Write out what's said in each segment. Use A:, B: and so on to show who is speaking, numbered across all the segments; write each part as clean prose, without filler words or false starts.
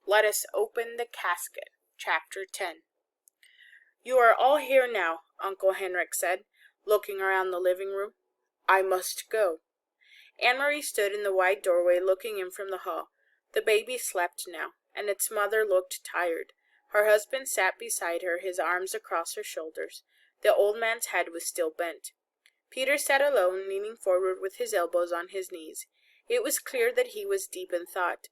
A: Let us open the casket. Chapter 10. You are all here now, Uncle Henrik said, looking around the living room. I must go. Anne-Marie stood in the wide doorway looking in from the hall. The baby slept now, and its mother looked tired. Her husband sat beside her, his arms across her shoulders. The old man's head was still bent. Peter sat alone, leaning forward with his elbows on his knees. It was clear that he was deep in thought.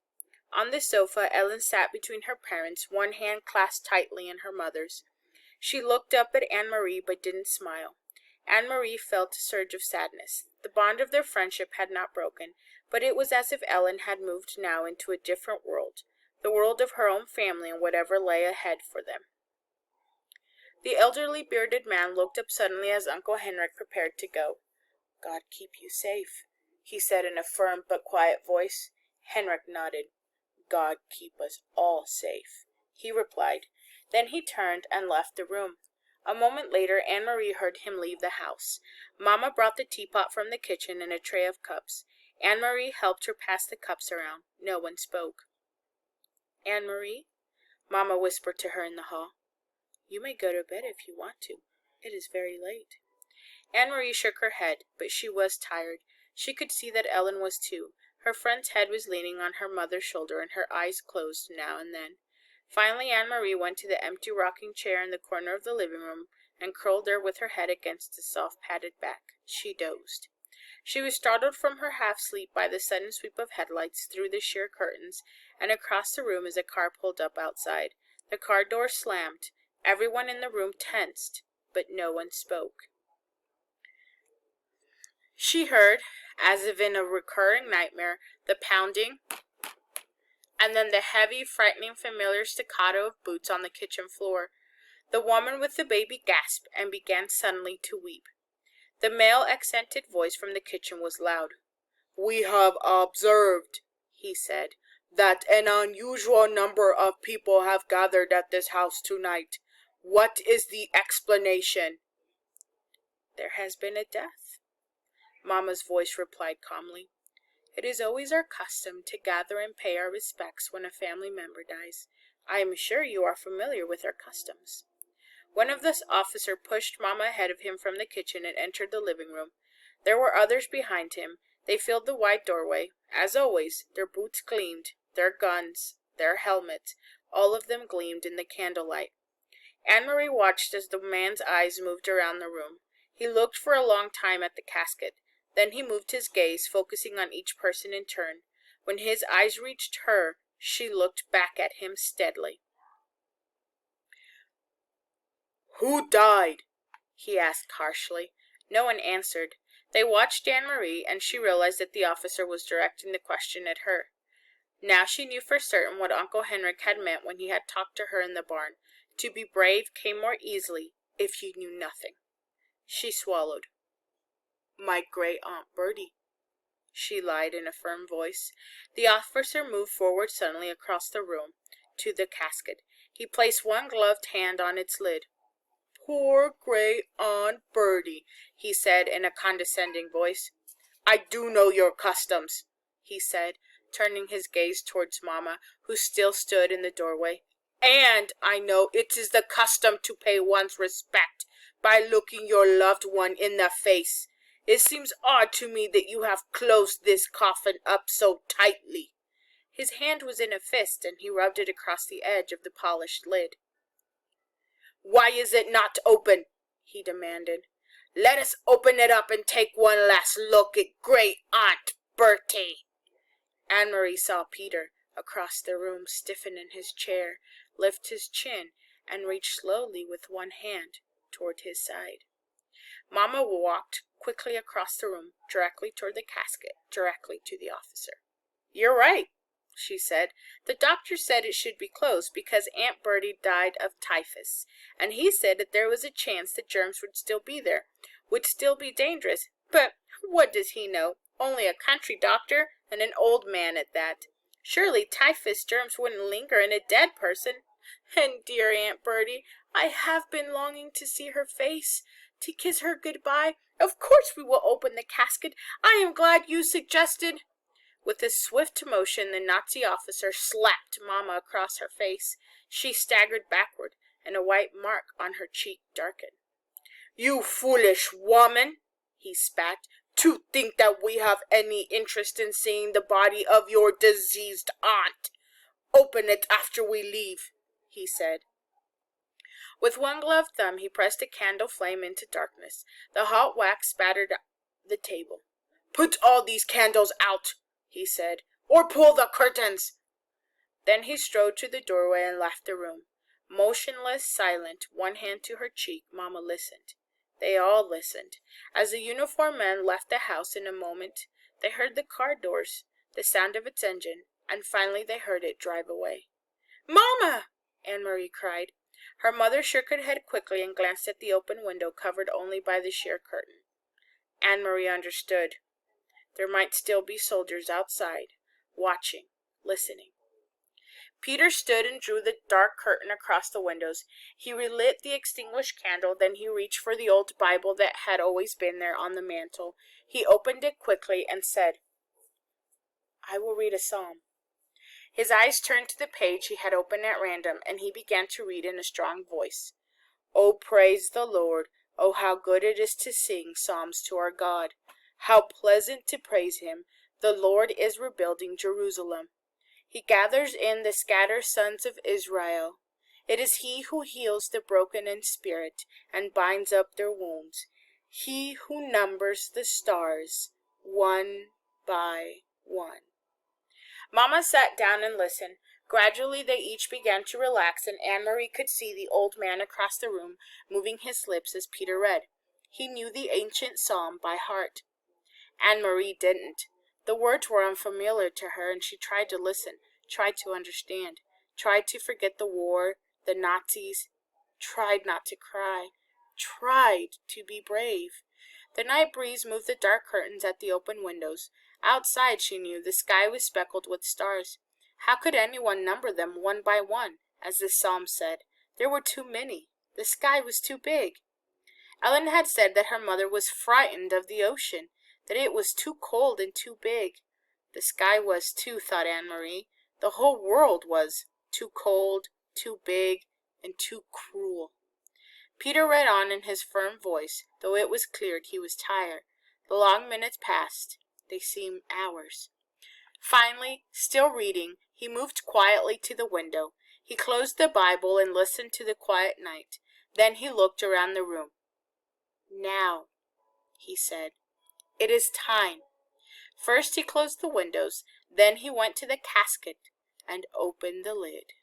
A: On the sofa, Ellen sat between her parents, one hand clasped tightly in her mother's. She looked up at Anne-Marie but didn't smile. Anne-Marie felt a surge of sadness. The bond of their friendship had not broken, but it was as if Ellen had moved now into a different world, the world of her own family and whatever lay ahead for them. The elderly bearded man looked up suddenly as Uncle Henrik prepared to go. God keep you safe, he said in a firm but quiet voice. Henrik nodded. God keep us all safe, he replied. Then he turned and left the room. A moment later, Anne-Marie heard him leave the house. Mamma brought the teapot from the kitchen and a tray of cups. Anne-Marie helped her pass the cups around. No one spoke. Anne-Marie, Mamma whispered to her in the hall. You may go to bed if you want to. It is very late. Anne-Marie shook her head, but she was tired. She could see that Ellen was too. Her friend's head was leaning on her mother's shoulder, and her eyes closed now and then. Finally, Anne-Marie went to the empty rocking chair in the corner of the living room and curled there with her head against the soft padded back. She dozed. She was startled from her half-sleep by the sudden sweep of headlights through the sheer curtains and across the room as a car pulled up outside. The car door slammed. Everyone in the room tensed, but no one spoke. She heard, as if in a recurring nightmare, the pounding, and then the heavy, frightening, familiar staccato of boots on the kitchen floor. The woman with the baby gasped and began suddenly to weep. The male accented voice from the kitchen was loud. We have observed, he said, that an unusual number of people have gathered at this house tonight. What is the explanation? There has been a death, Mamma's voice replied calmly. It is always our custom to gather and pay our respects when a family member dies. I am sure you are familiar with our customs. One of the officers pushed Mamma ahead of him from the kitchen and entered the living room. There were others behind him. They filled the wide doorway. As always, their boots gleamed, their guns, their helmets, all of them gleamed in the candlelight. Anne-Marie watched as the man's eyes moved around the room. He looked for a long time at the casket. Then he moved his gaze, focusing on each person in turn. When his eyes reached her, she looked back at him steadily. Who died? He asked harshly. No one answered. They watched Anne-Marie, and she realized that the officer was directing the question at her. Now she knew for certain what Uncle Henrik had meant when he had talked to her in the barn. To be brave came more easily if you knew nothing. She swallowed. My great-aunt Bertie, she lied in a firm voice. The officer moved forward suddenly across the room to the casket. He placed one gloved hand on its lid. Poor great-aunt Bertie, he said in a condescending voice. I do know your customs, he said, turning his gaze towards Mamma, who still stood in the doorway. And I know it is the custom to pay one's respect by looking your loved one in the face. It seems odd to me that you have closed this coffin up so tightly. His hand was in a fist, and he rubbed it across the edge of the polished lid. Why is it not open? He demanded. Let us open it up and take one last look at great-aunt Bertie. Anne-Marie saw Peter, across the room, stiffen in his chair, lift his chin, and reach slowly with one hand toward his side. Mamma walked quickly across the room, directly toward the casket, directly to the officer. You're right, she said. The doctor said it should be closed because Aunt Bertie died of typhus, and he said that there was a chance the germs would still be there, would still be dangerous. But what does he know? Only a country doctor, and an old man at that. Surely typhus germs wouldn't linger in a dead person. And dear Aunt Bertie, I have been longing to see her face, to kiss her goodbye. Of course we will open the casket. I am glad you suggested. With a swift motion, the Nazi officer slapped Mama across her face. She staggered backward, and a white mark on her cheek darkened. "You foolish woman," he spat, "to think that we have any interest in seeing the body of your diseased aunt. Open it after we leave," he said. With one gloved thumb, he pressed a candle flame into darkness. The hot wax spattered the table. "Put all these candles out," he said, "or pull the curtains." Then he strode to the doorway and left the room. Motionless, silent, one hand to her cheek, Mama listened. They all listened. As the uniformed men left the house in a moment, they heard the car doors, the sound of its engine, and finally they heard it drive away. "Mama!" Anne-Marie cried. Her mother shook her head quickly and glanced at the open window covered only by the sheer curtain. Anne-Marie understood. There might still be soldiers outside, watching, listening. Peter stood and drew the dark curtain across the windows. He relit the extinguished candle, then he reached for the old Bible that had always been there on the mantel. He opened it quickly and said, "I will read a psalm." His eyes turned to the page he had opened at random, and he began to read in a strong voice. "Oh, praise the Lord! Oh, how good it is to sing psalms to our God! How pleasant to praise him! The Lord is rebuilding Jerusalem. He gathers in the scattered sons of Israel. It is he who heals the broken in spirit and binds up their wounds. He who numbers the stars one by one." Mama sat down and listened. Gradually they each began to relax, and Anne-Marie could see the old man across the room moving his lips as Peter read. He knew the ancient psalm by heart. Anne-Marie didn't. The words were unfamiliar to her, and she tried to listen, tried to understand, tried to forget the war, the Nazis, tried not to cry, tried to be brave. The night breeze moved the dark curtains at the open windows. Outside, she knew, the sky was speckled with stars. How could anyone number them one by one, as the psalm said? There were too many. The sky was too big. Ellen had said that her mother was frightened of the ocean, that it was too cold and too big. The sky was too, thought Anne-Marie. The whole world was too cold, too big, and too cruel. Peter read on in his firm voice, though it was clear he was tired. The long minutes passed. They seemed hours. Finally, still reading, he moved quietly to the window. He closed the Bible and listened to the quiet night. Then he looked around the room. "Now," he said, "it is time." First he closed the windows, then he went to the casket and opened the lid.